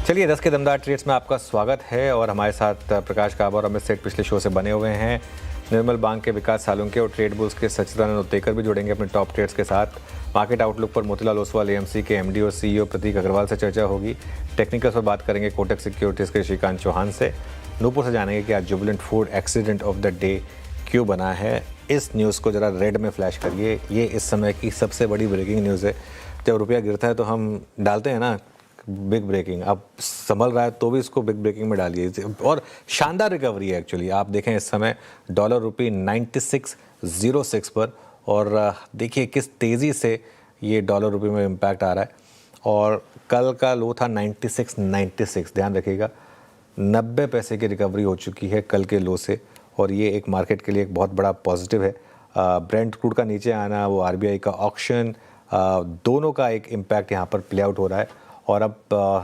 चलिए 10 के दमदार ट्रेड्स में आपका स्वागत है और हमारे साथ प्रकाश काबा और अमित सेठ पिछले शो से बने हुए हैं। निर्मल बैंक के विकास सालुंके और ट्रेड बुल्स के सच्चिदानंद उत्तेकर भी जुड़ेंगे अपने टॉप ट्रेड्स के साथ। मार्केट आउटलुक पर मोतीलाल ओसवाल एएमसी के एमडी और सीईओ प्रतीक अग्रवाल से चर्चा होगी। टेक्निकल्स पर बात करेंगे कोटक सिक्योरिटीज़ के श्रीकांत चौहान से। नूपुर से जानेंगे कि आज Jubilant food accident of the day क्यों बना है। इस न्यूज़ को ज़रा रेड में फ्लैश करिए, ये इस समय की सबसे बड़ी ब्रेकिंग न्यूज़ है। जब रुपया गिरता है तो हम डालते हैं ना बिग ब्रेकिंग, अब संभल रहा है तो भी इसको बिग ब्रेकिंग में डालिए। और शानदार रिकवरी है एक्चुअली। आप देखें इस समय डॉलर रुपये 96.06 पर, और देखिए किस तेज़ी से ये डॉलर रुपये में इम्पैक्ट आ रहा है। और कल का लो था 96.96, ध्यान रखिएगा 90 पैसे की रिकवरी हो चुकी है कल के लो से, और ये एक मार्केट के लिए एक बहुत बड़ा पॉजिटिव है। ब्रेंट क्रूड का नीचे आना, वो आरबीआई का ऑक्शन, दोनों का एक इम्पैक्ट यहाँ पर प्ले आउट हो रहा है। और अब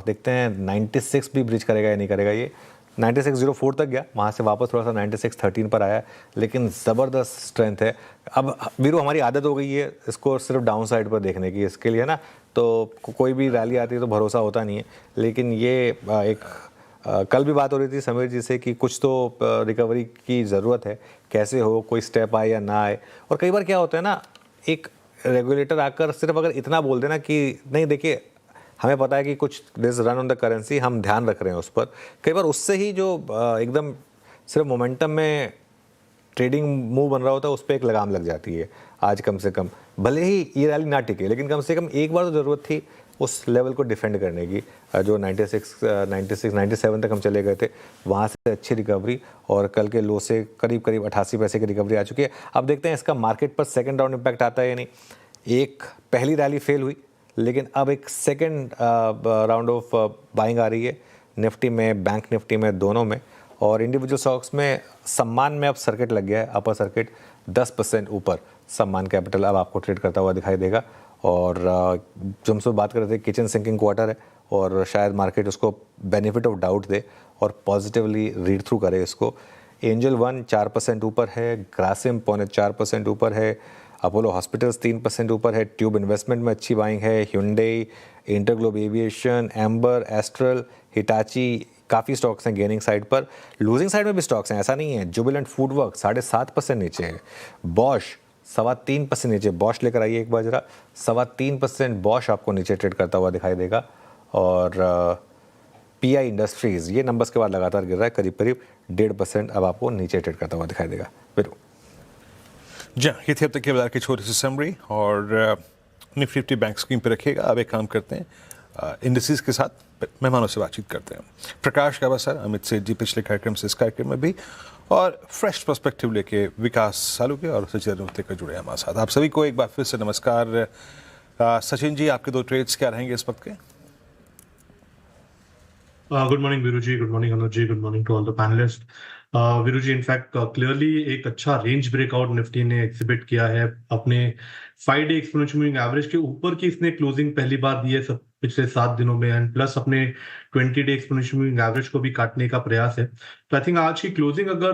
देखते हैं 96 भी ब्रीच करेगा या नहीं करेगा। ये 96.04 तक गया, वहाँ से वापस थोड़ा सा 96.13 पर आया, लेकिन ज़बरदस्त स्ट्रेंथ है। अब वीरू हमारी आदत हो गई है इसको सिर्फ डाउन साइड पर देखने की, इसके लिए ना तो कोई भी रैली आती है तो भरोसा होता नहीं है। लेकिन ये एक कल भी बात हो रही थी समीर जी से कि कुछ तो रिकवरी की ज़रूरत है, कैसे हो, कोई स्टेप आए या ना आए। और कई बार क्या होता है ना, एक रेगुलेटर आकर सिर्फ अगर इतना बोल देना कि नहीं देखिए हमें पता है कि कुछ this run on the currency, हम ध्यान रख रहे हैं उस पर, कई बार उससे ही जो एकदम सिर्फ मोमेंटम में ट्रेडिंग मूव बन रहा होता है उस पर एक लगाम लग जाती है। आज कम से कम भले ही ये रैली ना टिके, लेकिन कम से कम एक बार तो ज़रूरत थी उस लेवल को डिफेंड करने की। जो 97 तक हम चले गए थे, वहाँ से अच्छी रिकवरी, और कल के लो से करीब करीब 88 पैसे की रिकवरी आ चुकी है। अब देखते हैं इसका मार्केट पर सेकंड राउंड इम्पैक्ट आता है या नहीं। एक पहली रैली फेल हुई, लेकिन अब एक सेकंड राउंड ऑफ बाइंग आ रही है निफ्टी में, बैंक निफ्टी में, दोनों में। और इंडिविजुअल स्टॉक्स में सम्मान में अब सर्किट लग गया है, अपर सर्किट 10% ऊपर सम्मान कैपिटल अब आपको ट्रेड करता हुआ दिखाई देगा। और जो हमसे बात कर रहे थे, किचन सिंकिंग क्वार्टर है और शायद मार्केट उसको बेनिफिट ऑफ डाउट दे और पॉजिटिवली रीड थ्रू करे इसको। एंजल 1 4% ऊपर है, ग्रासिम 4.25% ऊपर है, अपोलो हॉस्पिटल्स 3% ऊपर है, ट्यूब इन्वेस्टमेंट में अच्छी बाइंग है, hyundai, InterGlobe aviation, amber, astral, Hitachi, काफ़ी स्टॉक्स हैं गेनिंग साइड पर। लूजिंग साइड में भी स्टॉक्स हैं, ऐसा नहीं है। जुबिलेंट फूडवर्क 7.5% नीचे है, बॉश 3.25% नीचे। बॉश लेकर आइए एक बार जरा, 3.25% बॉश आपको नीचे ट्रेड करता हुआ दिखाई देगा। और पीआई इंडस्ट्रीज़ ये नंबर्स के बाद लगातार गिर रहा है, करीब करीब 1.5% अब आपको नीचे ट्रेड करता हुआ दिखाई देगा। बिल्कुल जी, ये थी अब तक के बाजार की छोटी सी समरी, और निफ्टी बैंक स्क्रीन पे रखिएगा। अब एक काम करते हैं, इंडस्ट्रीज के साथ मेहमानों से बातचीत करते हैं। प्रकाश काबा सर, अमित सेठ जी पिछले कार्यक्रम से इस कार्यक्रम में भी, और फ्रेश पर्सपेक्टिव लेके विकास सालुके और सचिन उत्तेकर जुड़े हमारे साथ। आप सभी को एक बार फिर से नमस्कार। सचिन जी, आपके 2 ट्रेड्स क्या रहेंगे इस वक्त के? Good morning Veeru ji, good morning Anuj ji, good morning to all the panelists. Veeru ji, in fact clearly एक अच्छा रेंज ब्रेकआउट निफ्टी ने एग्जिबिट किया है। अपने 5 डे एक्सपोनेंशियल मूविंग एवरेज के ऊपर की इसने क्लोजिंग पहली बार दी है सब पिछले 7 दिनों में, एंड प्लस अपने 20 डे एक्सपोनेंशियल मूविंग एवरेज को भी काटने का प्रयास है। तो आई थिंक आज की क्लोजिंग अगर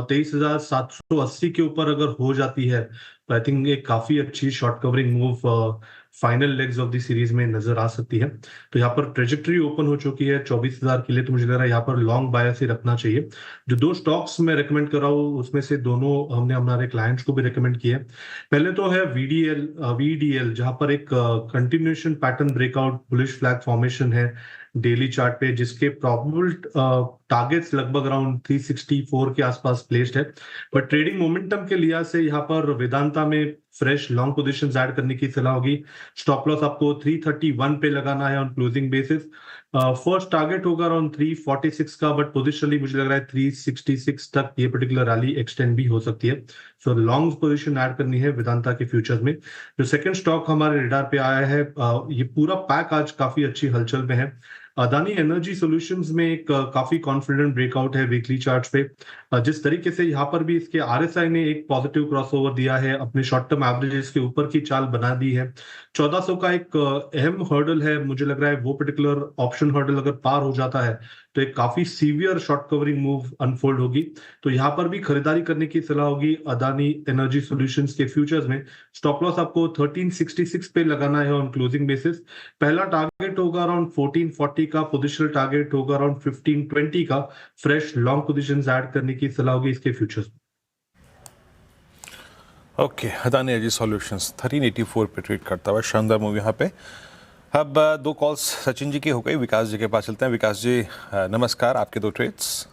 23,780 के ऊपर अगर हो जाती है तो आई थिंक एक काफी अच्छी short covering move final legs of the series में नजर आ सकती है। तो यहाँ पर ट्रेजेक्टरी ओपन हो चुकी है 24,000 के लिए, तो मुझे लग रहा है यहाँ पर लॉन्ग बायस ही रखना चाहिए। जो 2 स्टॉक्स मैं रेकमेंड कर रहा हूँ उसमें से दोनों हमने हमारे क्लाइंट्स को भी रेकमेंड किए। पहले तो है वीडीएल, जहां पर एक continuation pattern breakout bullish flag formation है डेली चार्ट पे, जिसके प्रोबेबल टारगेट्स लगभग अराउंड 364 के आसपास प्लेस्ड है। बट ट्रेडिंग मोमेंटम के लिहाज से यहाँ पर वेदांता में फ्रेश लॉन्ग पोजीशंस ऐड करने की सलाह होगी। स्टॉप लॉस आपको 331 पे लगाना है on closing basis. First target होगा अराउंड 346 का, बट पोजिशनली मुझे लग रहा है 366 तक ये पर्टिकुलर रैली एक्सटेंड भी हो सकती है। सो लॉन्ग पोजीशन ऐड करनी है वेदांता के फ्यूचर्स में। जो सेकंड स्टॉक हमारे रेडार पे आया है, ये पूरा पैक आज काफी अच्छी हलचल में है। अदानी एनर्जी सॉल्यूशंस में एक काफी कॉन्फिडेंट ब्रेकआउट है वीकली चार्ट्स पे। जिस तरीके से यहाँ पर भी इसके आरएसआई ने एक पॉजिटिव क्रॉसओवर दिया है, अपने शॉर्ट टर्म एवरेजेस के ऊपर की चाल बना दी है। 1400 का एक अहम हर्डल है, मुझे लग रहा है वो पर्टिकुलर ऑप्शन हर्डल अगर पार हो जाता है तो एक काफी severe short covering move unfold होगी। तो यहाँ पर भी खरीदारी करने की सलाह होगी अडानी एनर्जी सॉल्यूशंस के फ्यूचर्स में स्टॉप लॉस आपको 1366 पे लगाना है ऑन क्लोजिंग बेसिस। पहला टारगेट होगा अराउंड 1440 का, पोजिशनल टारगेट होगा अराउंड 1520 का। फ्रेश लॉन्ग पोजिशंस ऐड करने की सलाह होगी इसके फ्यूचर्स में। ओके, अदानी एनर्जी सॉल्यूशंस 1384 पे ट्रेड करता हुआ शानदार मूव यहाँ पे। अब दो कॉल्स सचिन जी की हो गई, विकास जी के पास चलते हैं। विकास जी नमस्कार, आपके दो ट्रेड्स।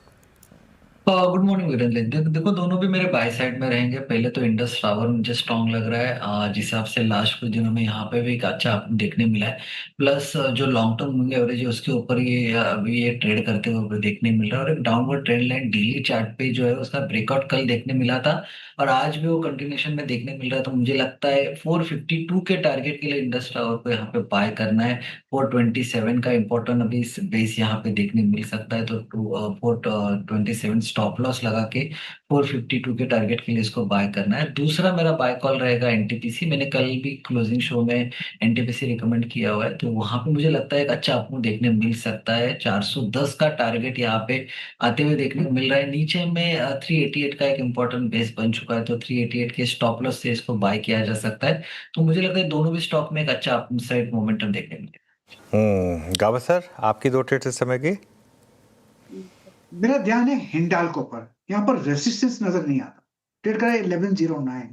Good morning Virendra. देखो दोनों भी मेरे बाय साइड में रहेंगे। पहले तो इंडस टावर मुझे स्ट्रांग लग रहा है, जिस हिसाब से लास्ट कुछ दिनों में यहाँ पे भी एक अच्छा देखने मिला है। प्लस जो लॉन्ग टर्म मूविंग एवरेज है उसके ऊपर ये अभी ये ट्रेड करते हुए देखने मिल रहा है। और एक downward trend line daily chart पे जो है उसका ब्रेकआउट कल देखने मिला था और आज भी वो कंटिन्यूशन में देखने मिल रहा है। तो मुझे लगता है 452 के टारगेट के लिए इंडस टावर को यहाँ पे बाय करना है। 427 का इम्पोर्टेंट अभी बेस यहाँ पे देखने मिल सकता है, तो 427 स्टॉप लॉस लगा के 452 के टारगेट के लिए इसको बाय करना है। दूसरा मेरा बाय कॉल रहेगा एनटीपीसी। मैंने कल भी क्लोजिंग शो में एनटीपीसी रिकमेंड किया हुआ है, तो वहां पे मुझे लगता है एक अच्छा आपको देखने मिल सकता है। 410 का टारगेट यहाँ पे आते हुए देखने को मिल रहा है। नीचे में 388 का एक इम्पोर्टेंट बेस बन चुका है, तो 388 के स्टॉप लॉस से इसको बाय किया जा सकता है। तो मुझे लगता है दोनों भी स्टॉक में एक अच्छा अपसाइड मोमेंटम देखने मिलेगा। गावा सर, आपकी दो ट्रेड्स इस समय की? मेरा ध्यान है हिंडाल्को पर। यहाँ पर रेसिस्टेंस नजर नहीं आता। ट्रेड करा 1109,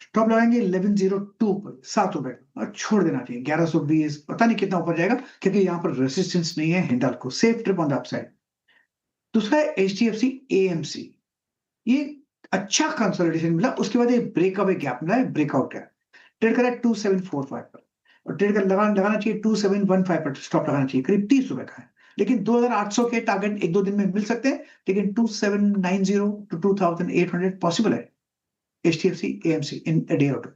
स्टॉप लगाएंगे 1102 पर, ₹7 और छोड़ देना चाहिए। 1120 पता नहीं कितना ऊपर जाएगा, क्योंकि यहाँ पर रेसिस्टेंस नहीं है Hindalco. Safe trip on the upside. दूसरा है एचडीएफसी एएमसी। ये अच्छा कंसोलिडेशन मिला, उसके बाद एक ब्रेकअवे गैप मिला है, ब्रेकआउट है। ट्रेड करा 2745 पर और ट्रेड कर लगाना चाहिए 2715 पर। स्टॉप लगाना चाहिए, करीब ₹30 का है। लेकिन 2800 के टारगेट एक दो दिन में मिल सकते हैं, लेकिन 2790 टू 2800 पॉसिबल है। HDFC AMC in a day और टू।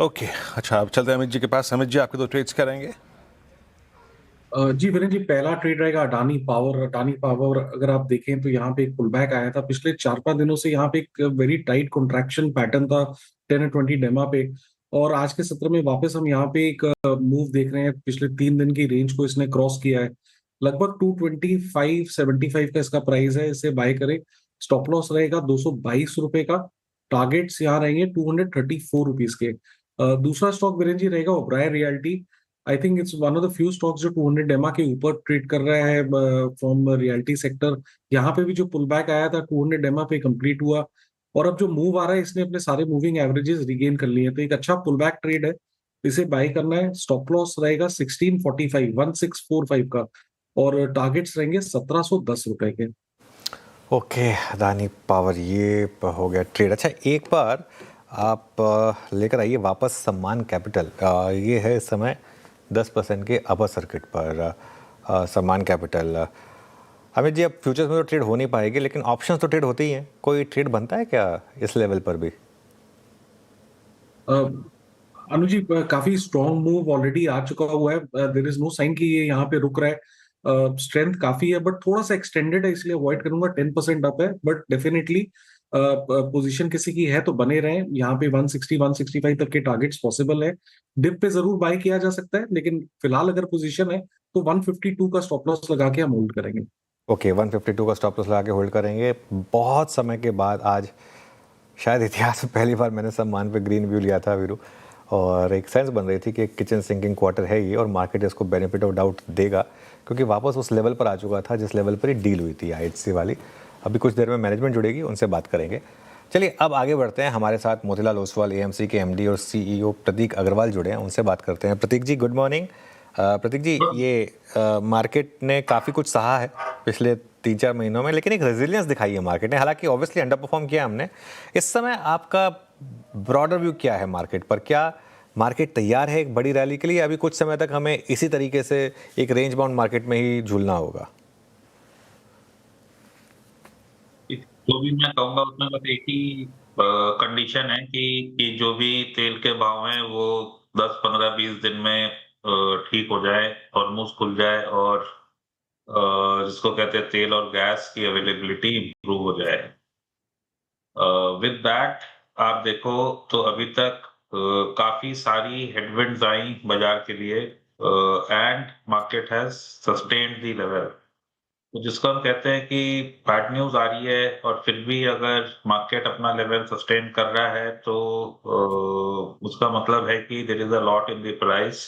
ओके, अच्छा अब चलते हैं अमित जी के पास। अमित जी, आपके दो ट्रेड्स क्या रहेंगे? जी वीरेंद्र जी, पहला ट्रेड रहेगा अडानी पावर। अडानी पावर अगर आप देखें तो यहाँ पे एक पुल बैक आया था पिछले 4-5 दिनों से। यहाँ पे एक वेरी टाइट कॉन्ट्रैक्शन पैटर्न था 10 और 20 डेमा पे, और आज के सत्र में वापस हम यहाँ पे एक मूव देख रहे हैं। पिछले 3 दिन की रेंज को इसने क्रॉस किया है। लगभग 225.75 का इसका प्राइस है, इसे बाय करें। स्टॉप लॉस रहेगा ₹222 का। टारगेट्स यहाँ रहेंगे ₹234 के। दूसरा स्टॉक वीरेंद्र जी रहेगा Oberoi realty. I think it's one of the few stocks जो 200 डेमा के ऊपर ट्रेड कर रहा है फ्रॉम रियल्टी सेक्टर। यहाँ पे भी जो पुल बैक आया था 200 डेमा पे कंप्लीट हुआ, और अब जो मूव आ रहा है इसने अपने सारे मूविंग एवरेजेस रिगेन कर लिए हैं। तो एक अच्छा पुल बैक ट्रेड है, इसे बाय करना है। स्टॉप लॉस रहेगा 1645 का, और टारगेट्स रहेंगे ₹1710 के। ओके, अदानी पावर ये हो गया ट्रेड। अच्छा, एक बार आप लेकर आइए वापस सम्मान कैपिटल। ये है इस समय 10% के अपर सर्किट पर सम्मान कैपिटल। अमित जी, अब फ्यूचर्स में तो ट्रेड हो नहीं पाएगी, लेकिन ऑप्शंस तो ट्रेड होते ही हैं। कोई ट्रेड बनता है क्या इस लेवल पर भी? अनुज जी, काफी स्ट्रॉन्ग मूव ऑलरेडी आ चुका हुआ है। देयर इज नो साइन कि ये यहाँ पे रुक रहा है। स्ट्रेंथ काफी है, बट थोड़ा सा एक्सटेंडेड है, इसलिए अवॉइड करूंगा। 10% अप है, बट डेफिनेटली पोजीशन किसी की है तो बने रहे। यहाँ पे 160 165 तक के टारगेट्स पॉसिबल है। डिप पे जरूर बाय किया जा सकता है, लेकिन फिलहाल अगर पोजीशन है तो 152 का स्टॉप लॉस लगा के हम होल्ड करेंगे। ओके, 152 का स्टॉप लॉस लगा के होल्ड करेंगे। बहुत समय के बाद आज शायद इतिहास में पहली बार मैंने सम्मान पे ग्रीन व्यू लिया था वीरू, और एक सेंस बन रही थी कि किचन सिंकिंग क्वार्टर है ये, और मार्केट इसको बेनिफिट ऑफ डाउट देगा, क्योंकि वापस उस लेवल पर आ चुका था जिस लेवल पर ही डील हुई थी आईएचसी वाली। अभी कुछ देर में मैनेजमेंट जुड़ेगी, उनसे बात करेंगे। चलिए अब आगे बढ़ते हैं। हमारे साथ मोतीलाल ओसवाल एएमसी के एमडी और सीईओ प्रतीक अग्रवाल जुड़े हैं, उनसे बात करते हैं। प्रतीक जी, गुड मॉर्निंग। प्रतीक जी, ये मार्केट ने काफ़ी कुछ सहा है पिछले 3-4 महीनों में, लेकिन एक रेजिलियंस दिखाई है मार्केट ने। हालांकि ऑब्वियसली अंडर परफॉर्म किया हमने। इस समय आपका ब्रॉडर व्यू क्या है मार्केट पर? क्या मार्केट तैयार है एक बड़ी रैली के लिए? अभी कुछ समय तक हमें इसी तरीके से एक रेंज बाउंड मार्केट में ही झूलना होगा? जो भी मैं कहूंगा उसमें बस एक ही कंडीशन है कि जो भी तेल के भाव हैं वो 10, 15, 20 दिन में ठीक हो जाए और मुंह खुल जाए, और जिसको कहते हैं तेल और गैस की अवेलेबिलिटी इंप्रूव हो जाए। विद दैट आप देखो तो अभी तक काफी सारी हेडविंड्स आई बाजार के लिए, and market has sustained the level. तो जिसको हम कहते हैं कि बैड न्यूज आ रही है और फिर भी अगर मार्केट अपना लेवल सस्टेन कर रहा है तो उसका मतलब है कि there is a lot in the price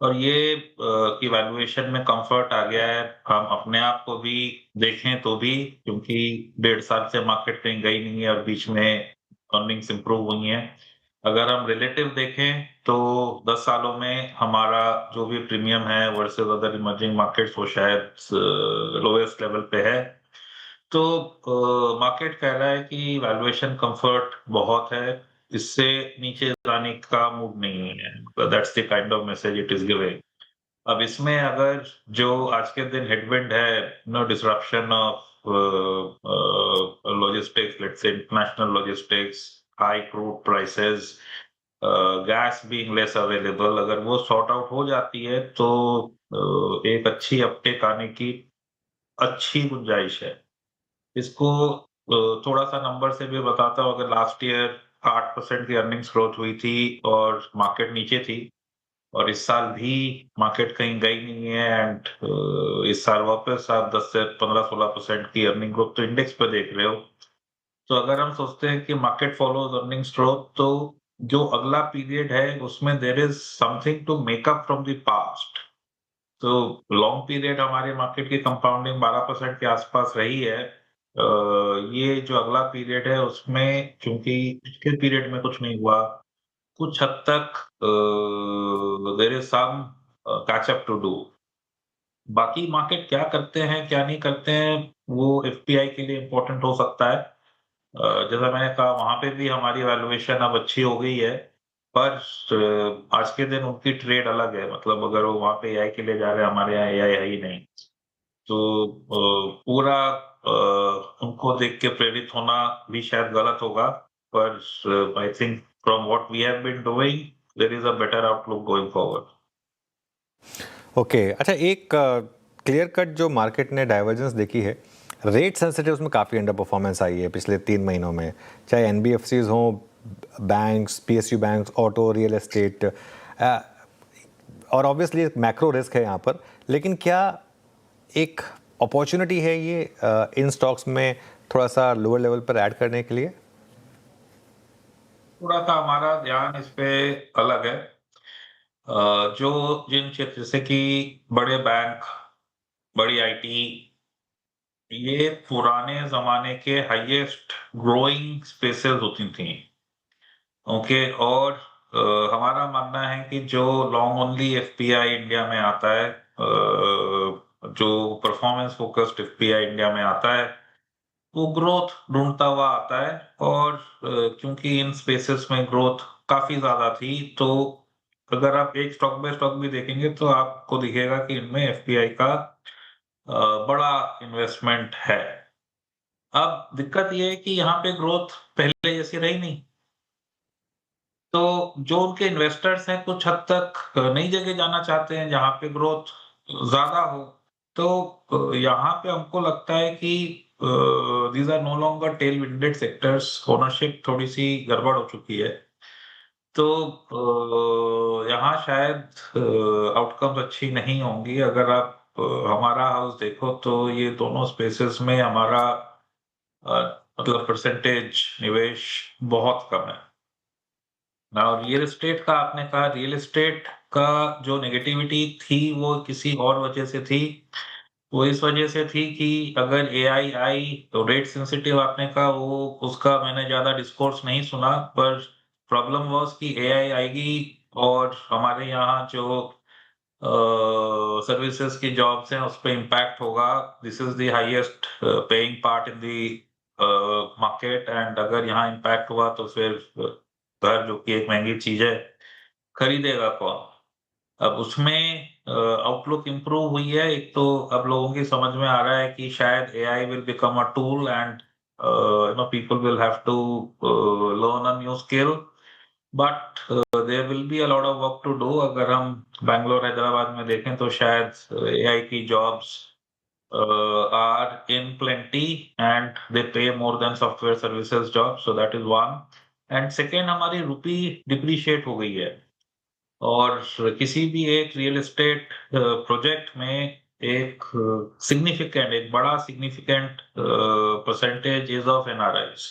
और ये कि वैल्यूएशन में कंफर्ट आ गया है। हम अपने आप को भी देखें तो भी, क्योंकि 1.5 साल से मार्केट कहीं गई नहीं है और बीच में अर्निंग्स इंप्रूव हुई हैं। अगर हम रिलेटिव देखें तो 10 सालों में हमारा जो भी प्रीमियम है वर्सेस अदर इमर्जिंग मार्केट्स वो शायद लोएस्ट लेवल पे है। तो मार्केट कह रहा है कि वैल्यूएशन कंफर्ट बहुत है, इससे नीचे जाने का मूड नहीं है। That's the kind of message it is giving. अब इसमें अगर जो आज के दिन हेडविंड है, disruption of logistics, let's say international logistics, high crude prices, gas being less available, अगर वो सॉर्ट आउट हो जाती है तो एक अच्छी अपटेक आने की अच्छी गुंजाइश है। इसको थोड़ा सा नंबर से भी बताता हूँ। अगर लास्ट ईयर 8% की अर्निंग्स ग्रोथ हुई थी और मार्केट नीचे थी और इस साल भी मार्केट कहीं गई नहीं है एंड इस साल वापस आप 10 से 15-16% की अर्निंग ग्रोथ तो इंडेक्स पे देख रहे हो। तो अगर हम सोचते हैं कि मार्केट फॉलोज अर्निंग्स ग्रोथ, तो जो अगला पीरियड है उसमें there is something to make up from the past. तो लॉन्ग पीरियड हमारे मार्केट की कंपाउंडिंग 12% के आसपास रही है। ये जो अगला पीरियड है उसमें चूंकि पिछले पीरियड में कुछ नहीं हुआ, कुछ हद तक there is some catch up to do. बाकी मार्केट क्या करते हैं क्या नहीं करते हैं वो एफपीआई के लिए इम्पोर्टेंट हो सकता है। जैसा मैंने कहा वहां पे भी हमारी वैल्यूएशन अब अच्छी हो गई है, पर आज के दिन उनकी ट्रेड अलग है। मतलब अगर वो वहां पे एआई के लिए जा रहे हैं, हमारे यहाँ एआई है ही नहीं, तो पूरा उनको देख के प्रेरित होना भी शायद गलत होगा। पर I think from what we have been doing there is a better outlook going forward. Okay, अच्छा, एक क्लियर कट जो मार्केट ने डाइवर्जेंस देखी है, रेट सेंसिटिव्स में काफ़ी अंडर परफॉर्मेंस आई है पिछले 3 महीनों में, चाहे एनबीएफसीज हों, banks, PSU banks, auto, real estate, और ऑब्वियसली मैक्रो रिस्क है यहाँ पर, लेकिन क्या एक अपॉर्चुनिटी है ये इन स्टॉक्स में थोड़ा सा लोअर लेवल पर ऐड करने के लिए? थोड़ा सा हमारा ध्यान इस पे अलग है। जो जिन क्षेत्र जैसे कि बड़े बैंक, बड़ी आईटी, ये पुराने जमाने के हाईएस्ट ग्रोइंग स्पेसेस होती थी। ओके, और हमारा मानना है कि जो लॉन्ग ओनली एफपीआई इंडिया में आता है, जो परफॉर्मेंस फोकस्ड एफपीआई इंडिया में आता है, वो ग्रोथ ढूंढता हुआ आता है। और क्योंकि इन स्पेसेस में ग्रोथ काफी ज्यादा थी, तो अगर आप एक स्टॉक बाय स्टॉक भी देखेंगे तो आपको दिखेगा कि इनमें एफपीआई का बड़ा इन्वेस्टमेंट है। अब दिक्कत ये है कि यहाँ पे ग्रोथ पहले जैसी रही नहीं, तो जो उनके इन्वेस्टर्स हैं कुछ हद तक नई जगह जाना चाहते हैं जहाँ पे ग्रोथ ज्यादा हो। तो यहाँ पे हमको लगता है कि these are no longer tail winded sectors, ownership थोड़ी सी गड़बड़ हो चुकी है। तो यहाँ शायद आउटकम्स अच्छी नहीं होंगी। अगर आप हमारा हाउस देखो तो ये दोनों स्पेसेस में हमारा मतलब परसेंटेज निवेश बहुत कम है ना। रियल एस्टेट का आपने कहा, रियल एस्टेट का जो नेगेटिविटी थी वो किसी और वजह से थी। वो इस वजह से थी कि अगर एआई आई तो रेट सेंसिटिव आपने कहा, वो उसका मैंने ज्यादा डिस्कोर्स नहीं सुना, पर प्रॉब्लम वाज कि एआई आएगी और हमारे यहाँ जो सर्विसेज की जॉब्स हैं उस पर इम्पैक्ट होगा। This is the highest paying part in the market, and अगर यहाँ इम्पैक्ट हुआ तो फिर घर, जो कि एक महंगी चीज है, खरीदेगा कौन? अब उसमें आउटलुक इम्प्रूव हुई है। एक तो अब लोगों की समझ में आ रहा है कि शायद AI will become a tool and people will have to learn a new skill, but there will be a lot of work to do. अगर हम बैंगलोर, हैदराबाद में देखें तो शायद एआई की jobs are in plenty and they pay more than software services jobs, so that is one. And second, हमारी रुपी depreciate हो गई है और किसी भी एक रियल एस्टेट प्रोजेक्ट में एक सिग्निफिकेंट, एक बड़ा significant percentage is of NRIs.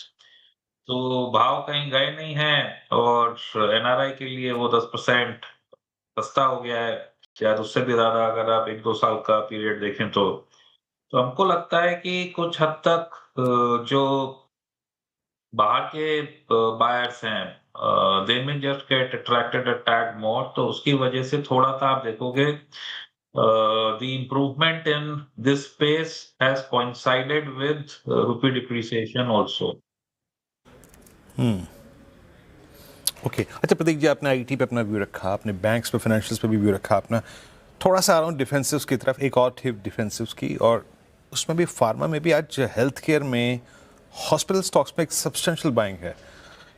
तो भाव कहीं गए नहीं हैं और एनआरआई के लिए वो 10% सस्ता हो गया है, शायद उससे भी ज्यादा अगर आप 1-2 साल का पीरियड देखें तो। तो हमको लगता है कि कुछ हद तक जो बाहर के बायर्स हैं, दे मे जस्ट गेट अट्रैक्टेड अ टैड मोर, तो उसकी वजह से थोड़ा-सा आप देखोगे the improvement in this space has coincided with रूपी डिप्रिसिएशन आल्सो। ओके, अच्छा प्रतीक जी, आपने आईटी पे अपना व्यू रखा, आपने बैंक्स पे, फाइनेंशियल्स पे भी व्यू रखा अपना। थोड़ा सा अराउंड डिफेंसिव्स की तरफ, एक और थी डिफेंसिव्स की, और उसमें भी फार्मा में भी आज हेल्थ केयर में, हॉस्पिटल स्टॉक्स में एक सब्सटेंशियल बाइंग है।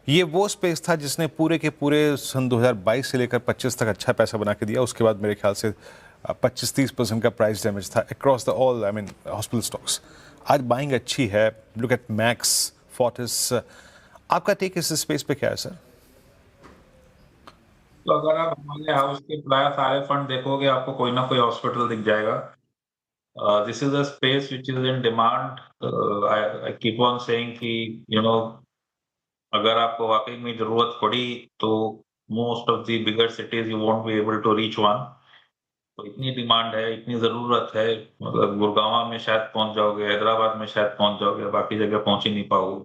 ये वो स्पेस था जिसने पूरे के पूरे सन 2022 से लेकर 25 तक अच्छा पैसा बना के दिया। उसके बाद मेरे ख्याल से 25-30% का प्राइस डैमेज था across the all, I mean hospital stocks. आज बाइंग अच्छी है, लुक एट मैक्स, फोर्टिस। आपका टेक इस स्पेस पे क्या है सर? तो अगर आप हमारे हाउस के प्राय सारे फंड देखोगे, आपको कोई ना कोई हॉस्पिटल दिख जाएगा। This is a space which is in demand. I keep on saying कि अगर आपको वाकई में जरूरत पड़ी तो most of the bigger cities you won't be able to reach one. तो इतनी डिमांड है, इतनी जरूरत है, मतलब गुड़गांव में शायद पहुंच जाओगे, हैदराबाद में शायद पहुंच जाओगे, बाकी जगह पहुंच ही नहीं पाओगे।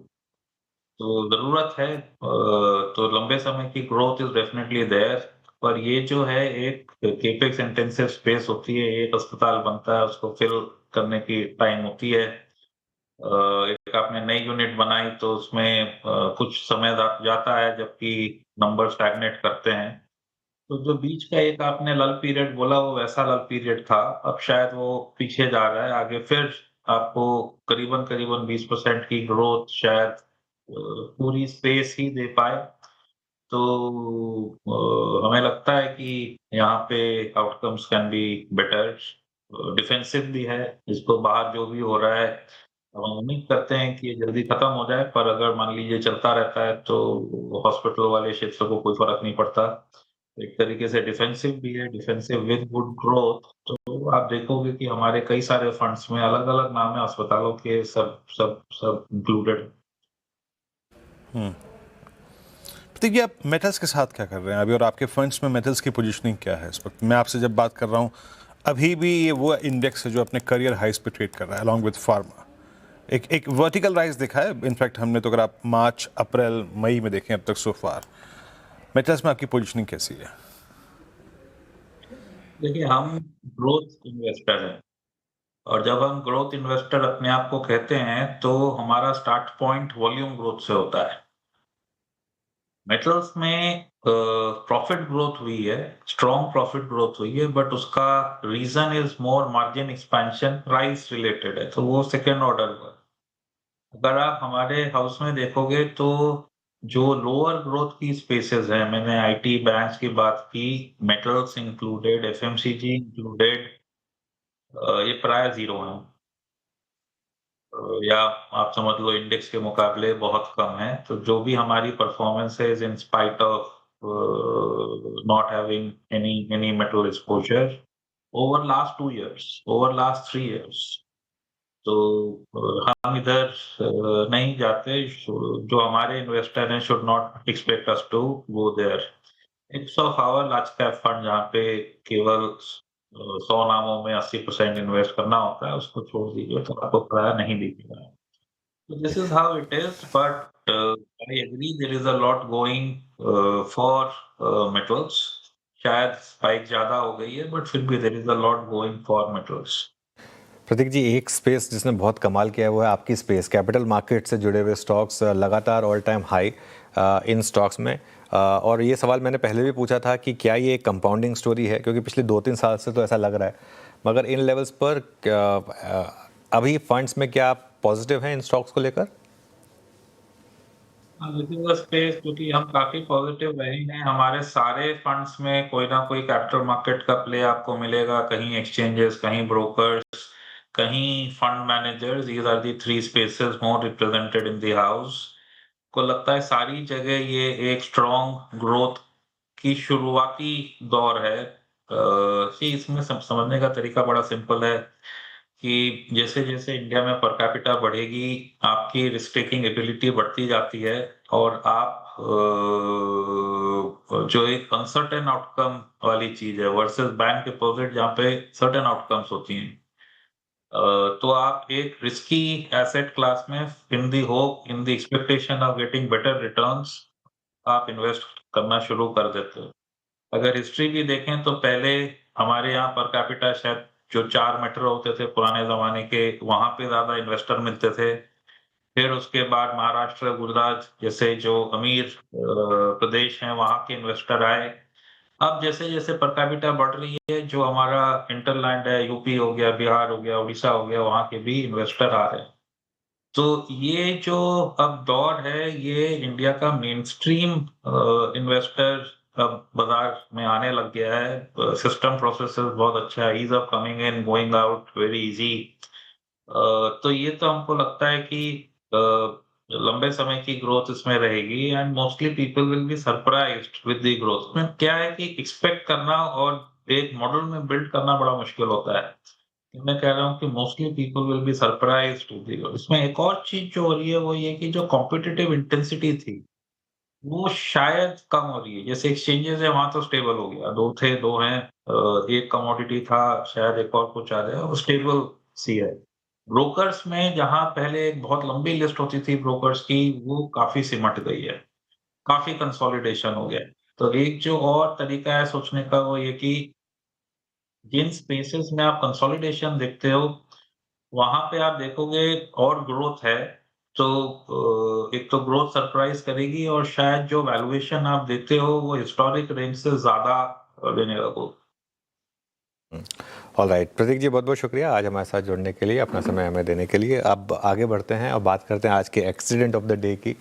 तो जरूरत है, तो लंबे समय की ग्रोथ इज डेफिनेटली देयर। पर ये जो है एक केपेक्स इंटेंसिव स्पेस होती है, एक अस्पताल बनता है, उसको फिल करने की टाइम होती है। एक आपने नई यूनिट बनाई तो उसमें कुछ समय जाता है, जबकि नंबर स्टैग्नेट करते हैं। तो जो बीच का एक आपने लल पीरियड बोला, वो वैसा लल पीरियड था। अब शायद वो पीछे जा रहा है, आगे फिर आपको करीबन करीबन 20% की ग्रोथ शायद पूरी स्पेस ही दे पाए। तो हमें लगता है कि यहाँ पे outcomes can be better. Defensive भी है, इसको बाहर जो भी हो रहा है, हम उम्मीद करते हैं कि ये जल्दी खत्म हो जाए। पर अगर मान लीजिए चलता रहता है तो हॉस्पिटल वाले क्षेत्र को कोई फर्क नहीं पड़ता। एक तरीके से डिफेंसिव भी है, डिफेंसिव विद गुड ग्रोथ। तो आप देखोगे कि हमारे कई सारे फंड्स में अलग अलग नाम है अस्पतालों के, सब सब सब इंक्लूडेड। प्रतीक जी, आप मेटल्स के साथ क्या कर रहे हैं अभी, और आपके फंड्स में मेटल्स की पोजीशनिंग क्या है इस वक्त? मैं आपसे जब बात कर रहा हूँ, अभी भी ये वो इंडेक्स है जो अपने करियर हाइस पे ट्रेड कर रहा है अलॉन्ग विद फार्मा। एक वर्टिकल राइज दिखा है इनफैक्ट हमने, तो अगर आप मार्च, अप्रैल, मई में देखें अब तक सो फार, मेटल्स में आपकी पोजीशनिंग कैसी है? देखिए, हम ग्रोथ इन्वेस्टर हैं, और जब हम ग्रोथ इन्वेस्टर अपने आप को कहते हैं तो हमारा स्टार्ट पॉइंट वॉल्यूम ग्रोथ से होता है। मेटल्स में प्रॉफिट ग्रोथ हुई है, स्ट्रॉन्ग प्रॉफिट ग्रोथ हुई है, बट उसका reason is more margin expansion, price related है, तो वो सेकेंड ऑर्डर पर। अगर आप हमारे हाउस में देखोगे तो जो लोअर ग्रोथ की स्पेसेस हैं, मैंने आईटी बैंक्स की बात की, मेटल्स इंक्लूडेड, एफएमसीजी इंक्लूडेड, ये प्राय जीरो हैं। या आप समझ लो इंडेक्स के मुकाबले बहुत कम है। तो जो भी हमारी परफॉर्मेंस है, is in spite of not having any metal exposure over last 2 years, over last 3 years. तो हम इधर नहीं जाते। जो हमारे इन्वेस्टर हैं should not expect us to go there. It's of our large cap fund, जहाँ पे केवल 100 नामों में 80% इन्वेस्ट करना होता है, उसको छोड़ दीजिए तो आपको प्राय नहीं दिखेगा। So this is how it is, but I agree there is a lot going for metals. शायद स्पाइक ज्यादा हो गई है, बट फिर भी there is a lot going for metals. प्रतीक जी, एक स्पेस जिसने बहुत कमाल किया है वो है आपकी स्पेस। कैपिटल मार्केट से जुड़े हुए स्टॉक्स लगातार all time high in stocks में। और ये सवाल मैंने पहले भी पूछा था कि क्या ये एक कंपाउंडिंग स्टोरी है, क्योंकि पिछले 2-3 साल से तो ऐसा लग रहा है। मगर इन लेवल्स पर अभी फंड्स में क्या आप पॉजिटिव हैं इन स्टॉक्स को लेकर? दिस इज अ स्पेस क्योंकि हम काफी पॉजिटिव रहे हैं। हमारे सारे फंड्स में कोई ना कोई कैपिटल मार्केट का प्ले आपको मिलेगा, कहीं एक्सचेंजेस, कहीं ब्रोकर्स, कहीं fund managers. These are the 3 spaces more represented in the house. को लगता है सारी जगह ये एक स्ट्रॉन्ग ग्रोथ की शुरुआती दौर है। कि इसमें समझने का तरीका बड़ा सिंपल है कि जैसे-जैसे इंडिया में पर कैपिटा बढ़ेगी, आपकी रिस्क टेकिंग एबिलिटी बढ़ती जाती है और आप जो एक अनसर्टेन आउटकम वाली चीज़ है वर्सेस बैंक डिपॉजिट जहाँ पे सर्टेन आउटकम्स होती हैं। तो आप एक रिस्की एसेट क्लास में in the hope, in the expectation of getting better returns आप इन्वेस्ट करना शुरू कर देते हो। अगर हिस्ट्री भी देखें तो पहले हमारे यहाँ पर कैपिटा शायद जो 4 मेट्रो होते थे पुराने ज़माने के, वहाँ पे ज़्यादा इन्वेस्टर मिलते थे। फिर उसके बाद महाराष्ट्र, गुजरात जैसे जो अमीर प्रदेश हैं, वहाँ के इन्वेस्टर आए। अब जैसे-जैसे पर कैपिटा बढ़ रही है, जो हमारा हिंटरलैंड है, यूपी हो गया, बिहार हो गया, उड़ीसा हो गया, वहाँ के भी इन्वेस्टर आ रहे हैं। तो ये जो अब दौर है, ये इंडिया का मेनस्ट्रीम इन्वेस्टर अब बाजार में आने लग गया है। सिस्टम प्रोसेसेस बहुत अच्छा है, ease of coming in, going out very easy. तो ये तो हमको लगता है कि लंबे समय की ग्रोथ इसमें रहेगी and mostly people will be surprised with the growth. में क्या है कि एक्सपेक्ट करना और एक मॉडल में बिल्ड करना बड़ा मुश्किल होता है। मैं कह रहा हूँ कि mostly people will be surprised with the growth. इसमें एक और चीज़ जो हो रही है वो ये कि जो कॉम्पिटिटिव इंटेंसिटी थी, वो शायद कम हो रही है। जैसे एक्सचेंजेस है वहाँ तो स्टेबल हो गया, 2 थे, 2 हैं। एक कमोडिटी था, शायद एक और कुछ आ जाएगा, वो स्टेबल सी है। ब्रोकर्स में जहाँ पहले एक बहुत लंबी लिस्ट होती थी ब्रोकर्स की, वो काफ़ी सिमट गई है, काफ़ी कंसोलिडेशन हो गया है। तो एक जो और तरीका है सोचने का वो ये कि जिन स्पेसेस में आप कंसोलिडेशन देखते हो, वहाँ पे आप देखोगे और ग्रोथ है, तो एक तो ग्रोथ सरप्राइज़ करेगी और शायद जो वैल्यूएशन आप देते हो, वो हिस्टोरिक रेंज से ज़्यादा देने लगोगे। ऑलराइट, प्रतीक जी बहुत बहुत शुक्रिया आज हमारे साथ जुड़ने के लिए, अपना समय हमें देने के लिए। अब आगे बढ़ते हैं और बात करते हैं आज के एक्सीडेंट ऑफ द डे की,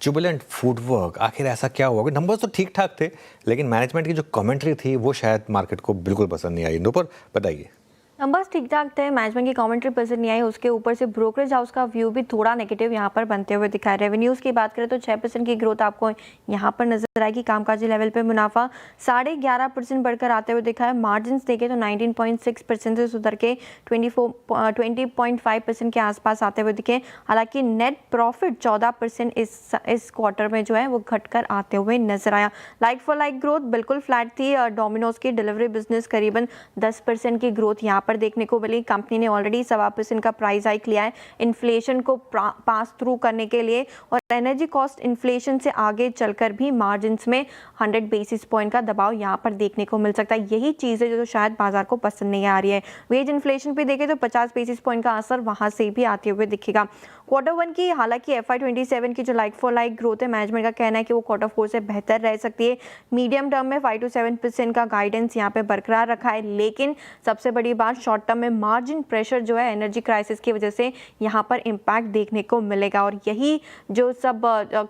जुबिलेंट फूडवर्क। आखिर ऐसा क्या हुआ? नंबर्स तो ठीक ठाक थे, लेकिन मैनेजमेंट की जो कमेंट्री थी वो शायद मार्केट को बिल्कुल पसंद नहीं आई। नुपुर बताइए। नंबर्स ठीक ठाक थे, मैनेजमेंट की कमेंट्री पसंद नहीं आई, उसके ऊपर से ब्रोकरेज हाउस का व्यू भी थोड़ा नेगेटिव यहाँ पर बनते हुए दिखा है। रेवेन्यूज़ की बात करें तो 6% की ग्रोथ आपको यहाँ पर नजर आएगी। कामकाजी लेवल पे मुनाफा 11.5% बढ़कर आते हुए दिखा है। मार्जिन्स देखें तो 19.6% से सुधर के 20.5% के आसपास आते हुए दिखे। हालांकि नेट प्रॉफिट 14% इस क्वार्टर में जो है वो घटकर आते हुए नजर आया। लाइक फॉर लाइक ग्रोथ बिल्कुल फ्लैट थी। डोमिनोज की डिलीवरी बिजनेस करीबन 10% की ग्रोथ यहाँ पर देखने को मिली। कंपनी ने ऑलरेडी 7% का प्राइस हाइक लिया है इन्फ्लेशन को पास थ्रू करने के लिए, और एनर्जी कॉस्ट इन्फ्लेशन से आगे चलकर भी मार्जिन्स में 100 बेसिस पॉइंट का दबाव यहाँ पर देखने को मिल सकता है। यही चीज़ है जो शायद बाजार को पसंद नहीं आ रही है। वेज इन्फ्लेशन पे देखें तो 50 बेसिस पॉइंट का असर वहाँ से भी आते हुए दिखेगा। Q1 की हालांकि FY27 की जो लाइक फॉर लाइक ग्रोथ है, मैनेजमेंट का कहना है कि वो Q4 से बेहतर रह सकती है। मीडियम टर्म में 5 to 7% का गाइडेंस यहाँ पे बरकरार रखा है, लेकिन सबसे बड़ी बात शॉर्ट टर्म में मार्जिन प्रेशर जो है एनर्जी क्राइसिस की वजह से यहाँ पर इम्पैक्ट देखने को मिलेगा, और यही जो सब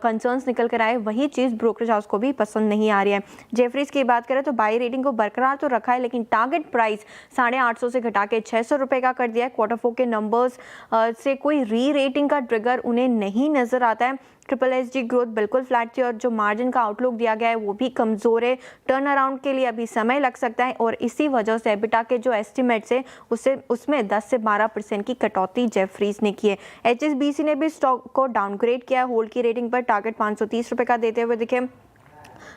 कंसर्न्स निकल कर आए वही चीज़ ब्रोकरेज हाउस को भी पसंद नहीं आ रही है। जेफरीज की बात करें तो बाई रेटिंग को बरकरार तो रखा है, लेकिन टारगेट प्राइस 850 से घटा के 600 रुपये का कर दिया है। Q4 के नंबर्स से कोई री रेटिंग का ट्रिगर उन्हें नहीं नजर आता है। SSSG ग्रोथ बिल्कुल फ्लैट थी, और जो मार्जिन का आउटलुक दिया गया है वो भी कमज़ोर है। टर्न अराउंड के लिए अभी समय लग सकता है, और इसी वजह से एबिटा के जो एस्टिमेट्स है उसमें 10 से 12% की कटौती जेफरीज ने की है। HSBC ने भी स्टॉक को डाउनग्रेड किया, होल्ड की रेटिंग पर टारगेट 530 रुपये का देते हुए दिखे।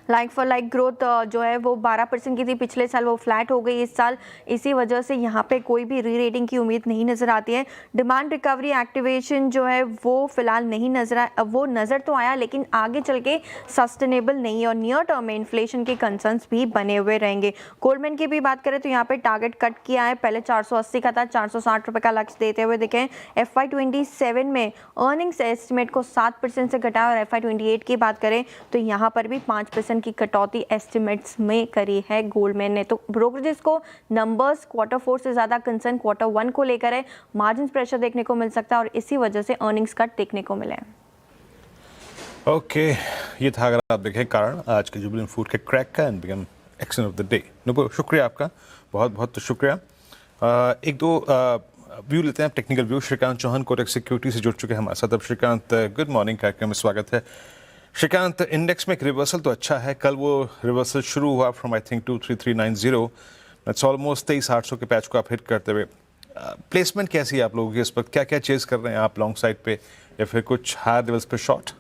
लाइक फॉर लाइक ग्रोथ जो है वो 12% की थी पिछले साल, वो फ्लैट हो गई इस साल। इसी वजह से यहाँ पे कोई भी री रेटिंग की उम्मीद नहीं नज़र आती है। डिमांड रिकवरी एक्टिवेशन जो है वो फिलहाल नहीं नजर आया, वो नज़र तो आया लेकिन आगे चल के सस्टेनेबल नहीं है, और नियर टर्म में इन्फ्लेशन के कंसर्न्स भी बने हुए रहेंगे। गोल्डमैन की भी बात करें तो यहाँ पे टारगेट कट किया है, पहले 480 का था, 460 रुपये का लक्ष्य देते हुए दिखे। FY27 में अर्निंग्स एस्टिमेट को 7% से घटाया, और FY28 की बात करें तो यहाँ पर भी 5% की कटौती एस्टिमेट्स में करी है गोल्डमैन ने। तो ब्रोकरेजेस को नंबर्स Q4 से ज़्यादा कंसर्न Q1 को लेकर है। मार्जिन प्रेशर देखने को मिल सकता है, और इसी वजह से अर्निंग्स कट देखने को मिले। ओके, ये था अगर आप देखें कारण आज के जुबिलेंट फूड के क्रैक का and become accident of the day. Nupur शुक्रिया आपका, बहुत बहुत शुक्रिया। एक दो व्यू लेते हैं, technical view. Shrikant Chauhan Kotak security से जुड़ चुके हैं हमारे साथ। अब श्रीकांत, गुड मॉर्निंग, कार्यक्रम में स्वागत है। श्रीकांत, इंडेक्स में एक रिवर्सल तो अच्छा है, कल वो रिवर्सल शुरू हुआ from I think 23390, that's almost 23,800 के पैच को आप हिट करते हुए। प्लेसमेंट कैसी है आप लोगों की इस वक्त, क्या क्या चेज कर रहे हैं आप लॉन्ग साइड पे या फिर कुछ हायर लेवल्स पे short?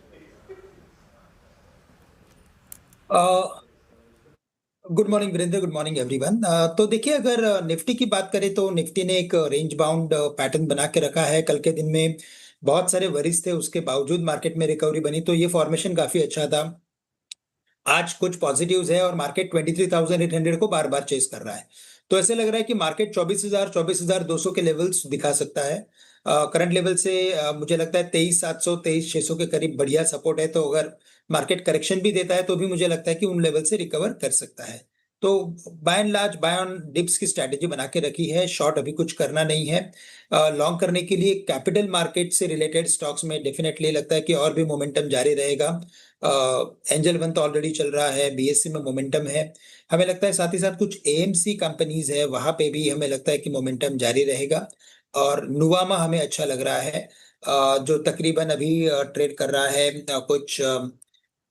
Good morning Virendra, good morning everyone. तो देखिए, अगर निफ्टी की बात करें तो निफ्टी ने एक रेंज बाउंड पैटर्न बना के रखा है। कल के दिन में बहुत सारे वरीज थे, उसके बावजूद मार्केट में रिकवरी बनी, तो ये फॉर्मेशन काफी अच्छा था। आज कुछ पॉजिटिव्स है और मार्केट 23,800 को बार बार चेस कर रहा है। तो ऐसे लग रहा है कि मार्केट 24,200 के लेवल्स दिखा सकता है। करंट लेवल से मुझे लगता है 23,700 23,600 के करीब बढ़िया सपोर्ट है। तो अगर मार्केट करेक्शन भी देता है तो भी मुझे लगता है कि उन लेवल से रिकवर कर सकता है। तो by and large buy on dips की स्ट्रैटेजी बना के रखी है। शॉर्ट अभी कुछ करना नहीं है। लॉन्ग करने के लिए कैपिटल मार्केट से रिलेटेड स्टॉक्स में डेफिनेटली लगता है कि और भी मोमेंटम जारी रहेगा। एंजल वन तो ऑलरेडी चल रहा है, बीएससी में मोमेंटम है हमें लगता है। साथ ही साथ कुछ एएमसी कंपनीज है, वहां पे भी हमें लगता है कि मोमेंटम जारी रहेगा। और नुवामा हमें अच्छा लग रहा है, जो तकरीबन अभी ट्रेड कर रहा है कुछ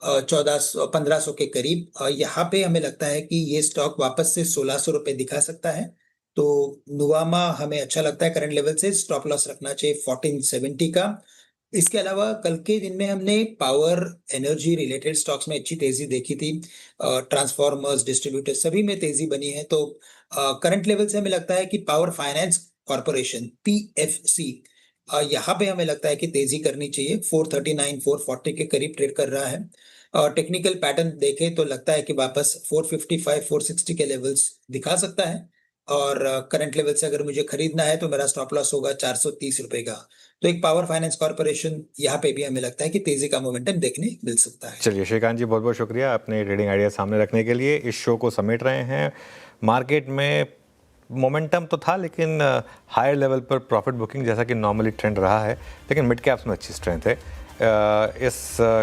1400-1500 के करीब। यहाँ पे हमें लगता है कि ये स्टॉक वापस से 1600 रुपए दिखा सकता है। तो नुवामा हमें अच्छा लगता है। करंट लेवल से स्टॉप लॉस रखना चाहिए 1470 का। इसके अलावा कल के दिन में हमने पावर एनर्जी रिलेटेड स्टॉक्स में अच्छी तेजी देखी थी। ट्रांसफॉर्मर्स, डिस्ट्रीब्यूटर्स सभी में तेजी बनी है। तो करंट लेवल से हमें लगता है कि पावर फाइनेंस कॉर्पोरेशन पीएफसी यहाँ पे हमें लगता है कि तेजी करनी चाहिए। 439 440 के करीब ट्रेड कर रहा है। और टेक्निकल पैटर्न देखें तो लगता है कि वापस 455 460 के लेवल्स दिखा सकता है। और करंट लेवल से अगर मुझे खरीदना है तो मेरा स्टॉप लॉस होगा 430 रुपए का। तो एक पावर फाइनेंस कॉर्पोरेशन यहाँ पे भी हमें लगता है कि तेजी का मोमेंटम देखने मिल सकता है। चलिए श्रीकांत जी, बहुत बहुत शुक्रिया अपने ट्रेडिंग आइडिया सामने रखने के लिए। इस शो को समेट रहे हैं। मार्केट में मोमेंटम तो था लेकिन हायर लेवल पर प्रॉफिट बुकिंग जैसा कि नॉर्मली ट्रेंड रहा है, लेकिन मिड कैप्स में अच्छी स्ट्रेंथ है। इस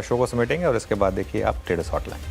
शो को समेटेंगे और इसके बाद देखिए आप ट्रेडर्स हॉटलाइन।